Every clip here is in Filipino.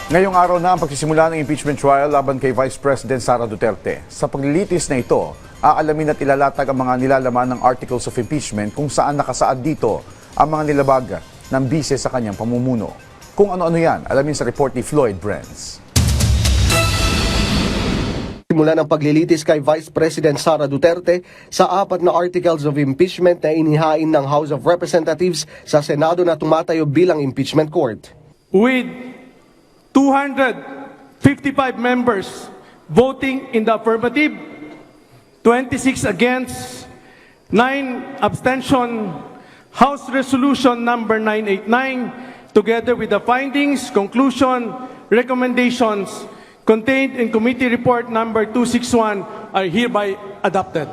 Ngayong araw na ang pagsisimula ng impeachment trial laban kay Vice President Sara Duterte. Sa paglilitis na ito, aalamin at ilalatag ang mga nilalaman ng articles of impeachment kung saan nakasaad dito ang mga nilabag ng bise sa kanyang pamumuno. Kung ano-ano yan, alamin sa report ni Floyd Brenz. Simula ng paglilitis kay Vice President Sara Duterte sa 4 na articles of impeachment na inihain ng House of Representatives sa Senado na tumatayo bilang impeachment court. With 255 members voting in the affirmative, 26 against, 9 abstention, House Resolution number 989, together with the findings, conclusion, recommendations contained in Committee Report number 261 are hereby adopted.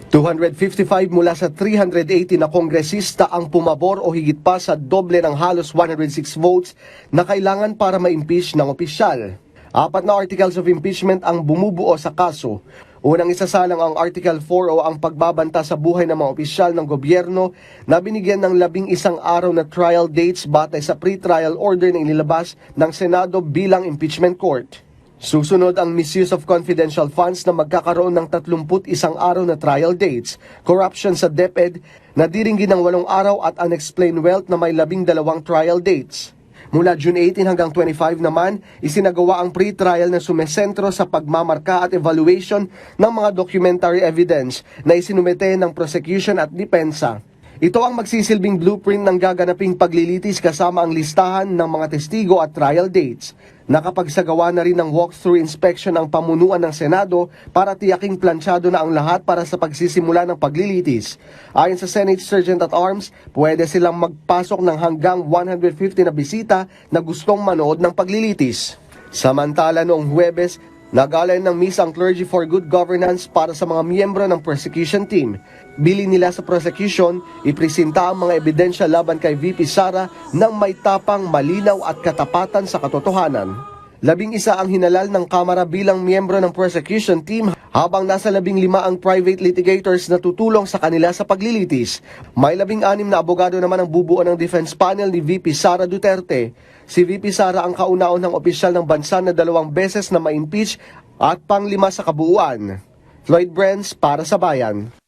255 mula sa 380 na kongresista ang pumabor o higit pa sa doble ng halos 106 votes na kailangan para ma-impeach ng opisyal. 4 na articles of impeachment ang bumubuo sa kaso. Unang isasalang ang Article 4 o ang pagbabanta sa buhay ng mga opisyal ng gobyerno na binigyan ng 11 araw na trial dates batay sa pre-trial order na inilabas ng Senado bilang impeachment court. Susunod ang misuse of confidential funds na magkakaroon ng 31 araw na trial dates, corruption sa DepEd na diringgin ng 8 araw at unexplained wealth na may 12 trial dates. Mula June 18 hanggang 25 naman, isinagawa ang pre-trial na sumesentro sa pagmamarka at evaluation ng mga documentary evidence na isinumite ng prosecution at depensa. Ito ang magsisilbing blueprint ng gaganaping paglilitis kasama ang listahan ng mga testigo at trial dates. Nakapagsagawa na rin ng walkthrough inspection ang pamunuan ng Senado para tiyaking plansyado na ang lahat para sa pagsisimula ng paglilitis. Ayon sa Senate Sergeant at Arms, pwede silang magpasok ng hanggang 150 na bisita na gustong manood ng paglilitis. Samantala noong Huwebes, nag-alay ng misa ang Clergy for Good Governance para sa mga miyembro ng prosecution team. Bili nila sa prosecution, ipresenta ang mga ebidensya laban kay VP Sara ng may tapang, malinaw at katapatan sa katotohanan. 11 ang hinalal ng Kamara bilang miyembro ng prosecution team habang nasa 15 ang private litigators na tutulong sa kanila sa paglilitis. May 16 na abogado naman ang bubuo ng defense panel ni VP Sara Duterte. Si VP Sara ang kauna-unahang opisyal ng bansa na 2 beses na ma-impeach at pang-5 sa kabuuan. Floyd Brenz para sa Bayan.